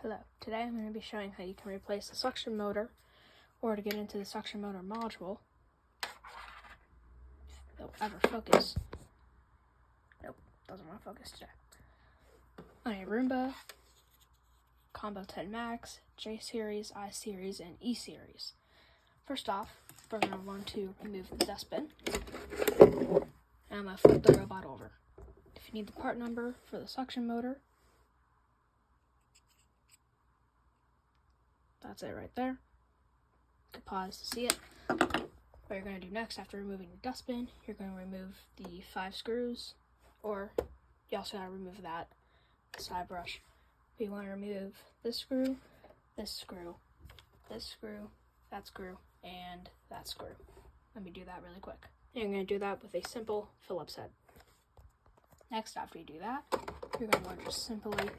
Hello, today I'm going to be showing how you can replace the suction motor or to get into the suction motor module. If it'll ever focus. Nope, doesn't want to focus today. On a Roomba, Combo 10 Max, J Series, I Series, and E Series. First off, we're going to want to remove the dustbin. And I'm going to flip the robot over. If you need the part number for the suction motor, that's it right there. You can pause to see it. What you're going to do next after removing the dustbin, you're going to remove the 5 screws, or you also got to remove that side brush. But you want to remove this screw, this screw, this screw, that screw, and that screw. Let me do that really quick. And you're going to do that with a simple Phillips head. Next, after you do that, you're going to want to just simply,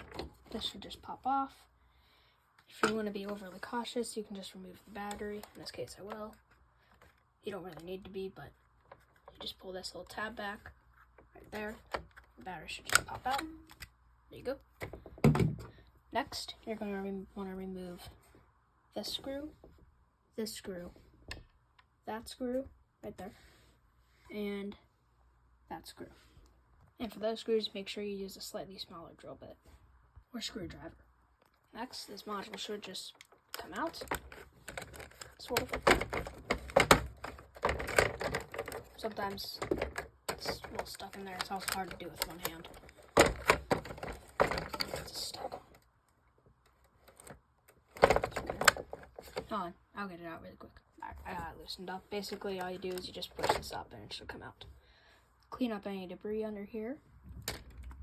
this should just pop off. If you want to be overly cautious, you can just remove the battery. In this case, I will. You don't really need to be, but you just pull this little tab back right there. The battery should just pop out. There you go. Next, you're going to want to remove this screw, that screw right there, and that screw. And for those screws, make sure you use a slightly smaller drill bit or screwdriver. Next, this module should just come out, sort of. Sometimes it's a little stuck in there. It's also hard to do with one hand. It's stuck. Hold on, I'll get it out really quick. I got it loosened up. Basically, all you do is you just push this up and it should come out. Clean up any debris under here.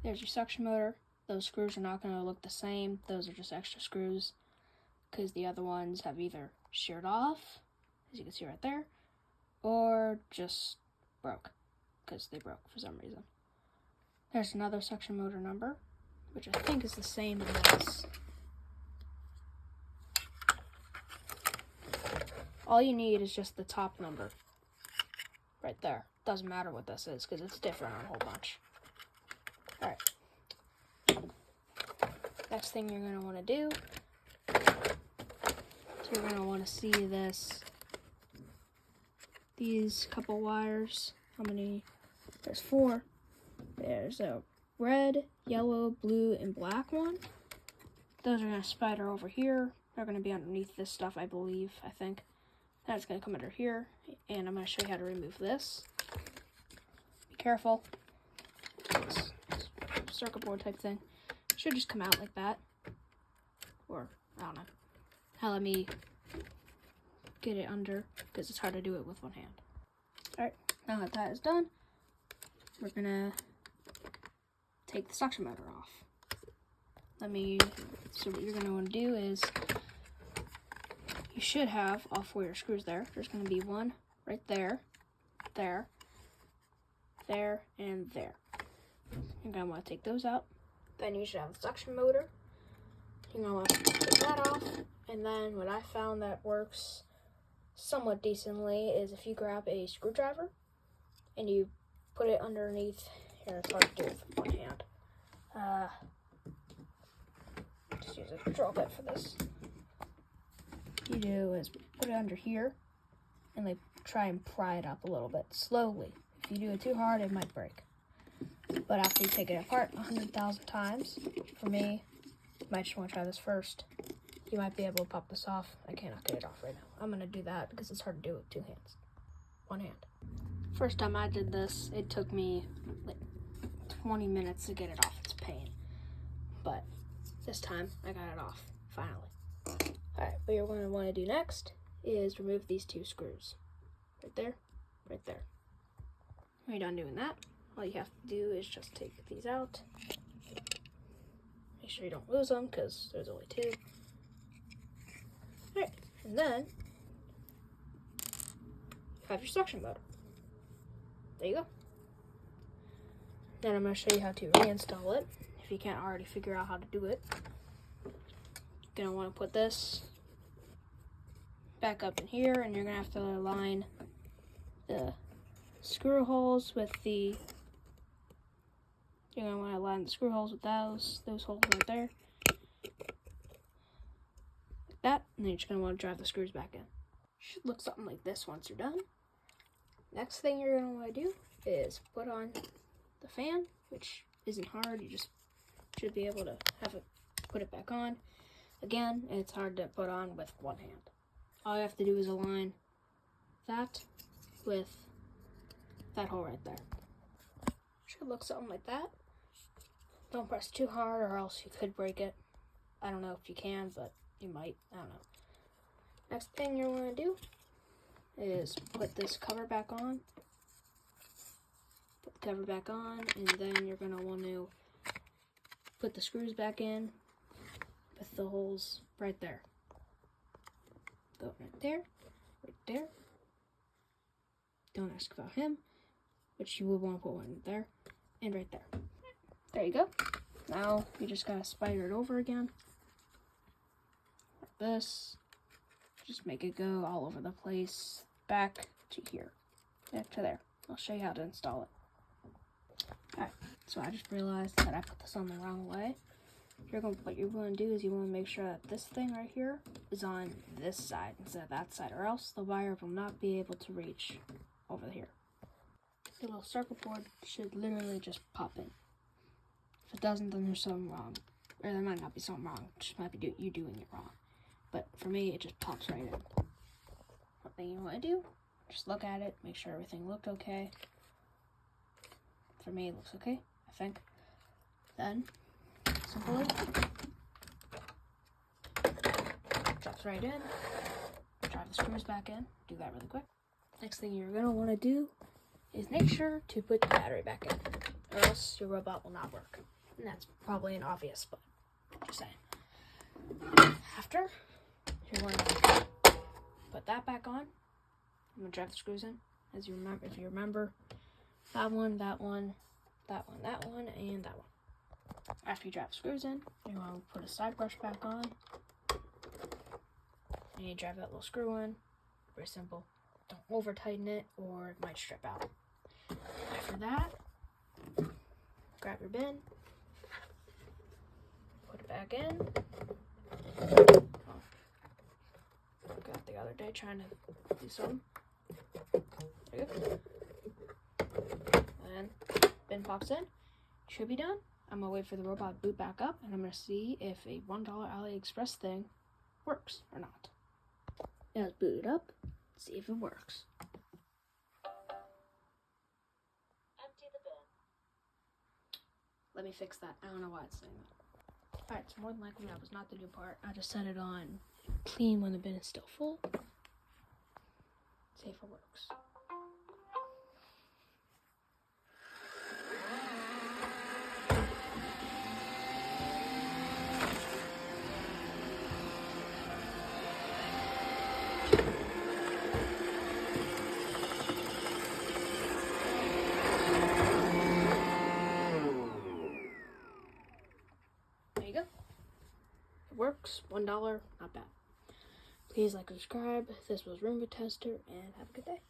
There's your suction motor. Those screws are not going to look the same. Those are just extra screws because the other ones have either sheared off, as you can see right there, or just broke because they broke for some reason. There's another suction motor number, which I think is the same as this. All you need is just the top number right there. Doesn't matter what this is because it's different on a whole bunch. Alright. Next thing you're going to want to do, so you're going to want to see these couple wires. How many? There's 4. There's a red, yellow, blue, and black one. Those are going to spider over here. They're going to be underneath this stuff, I believe, I think. That's going to come under here, and I'm going to show you how to remove this. Be careful. It's a circuit board type thing. Should just come out like that, or I don't know. Let me get it under because it's hard to do it with one hand. Alright, now that is done, we're gonna take the suction motor off. So what you're gonna want to do is, you should have all 4 of your screws there. There's gonna be one right there, there, and there. You're gonna want to take those out. Then you should have the suction motor. You're going to want to take that off. And then what I found that works somewhat decently is if you grab a screwdriver and you put it underneath. Here, it's hard to do with one hand. Just use a drill bit for this. What you do is put it under here and try and pry it up a little bit slowly. If you do it too hard, it might break. But after you take it apart 100,000 times, for me, you might just want to try this first. You might be able to pop this off. I cannot get it off right now. I'm going to do that because it's hard to do with 2 hands. One hand. First time I did this, it took me like 20 minutes to get it off. It's a pain. But this time, I got it off, finally. Alright, what you're going to want to do next is remove these 2 screws. Right there, right there. When you're done doing that, all you have to do is just take these out. Make sure you don't lose them because there's only 2. Alright, and then you have your suction motor. There you go. Then I'm going to show you how to reinstall it if you can't already figure out how to do it. You're going to want to put this back up in here, and you're going to have to align the screw holes with the You're going to want to line the screw holes with those holes right there. that, and then you're just going to want to drive the screws back in. Should look something like this once you're done. Next thing you're going to want to do is put on the fan, which isn't hard. You just should be able to put it back on. Again, it's hard to put on with one hand. All you have to do is align that with that hole right there. Should look something like that. Don't press too hard or else you could break it. I don't know if you can, but you might. I don't know. Next thing you're going to do is put this cover back on. Put the cover back on, and then you're going to want to put the screws back in with the holes right there. Go right there, right there. Don't ask about him, which you would want to put one there, and right there. There you go. Now you just gotta spider it over again, like this. Just make it go all over the place, back to here, back to there. I'll show you how to install it. Alright, so I just realized that I put this on the wrong way. What you're going to do is you want to make sure that this thing right here is on this side instead of that side, or else the wire will not be able to reach over here. The little circuit board should literally just pop in. If it doesn't, then there's something wrong. Or there might not be something wrong, it just might be you doing it wrong. But for me, it just pops right in. What thing you want to do, just look at it, make sure everything looked okay. For me, it looks okay, I think. Then, simply drops right in. Drive the screws back in. Do that really quick. Next thing you're going to want to do is make sure to put the battery back in, or else your robot will not work. And that's probably an obvious, but just saying. After, you're going to put that back on. I'm going to drive the screws in, as you remember. If you remember, that one, that one, that one, that one, and that one. After you drive the screws in, you want to put a side brush back on, and you drive that little screw in. Very simple. Don't over tighten it or it might strip out. After that, grab your bin, put it back in. Got the other day trying to do something. There you go. And bin pops in. Should be done. I'm gonna wait for the robot to boot back up, and I'm gonna see if a $1 AliExpress thing works or not. Now let's boot it up, see if it works. Empty the bin. Let me fix that. I don't know why it's saying that. Alright, so more than likely that was not the new part. I just set it on clean when the bin is still full. See if it works. There you go. It works. $1, not bad. Please like and subscribe. This was Roomba Tester, and have a good day.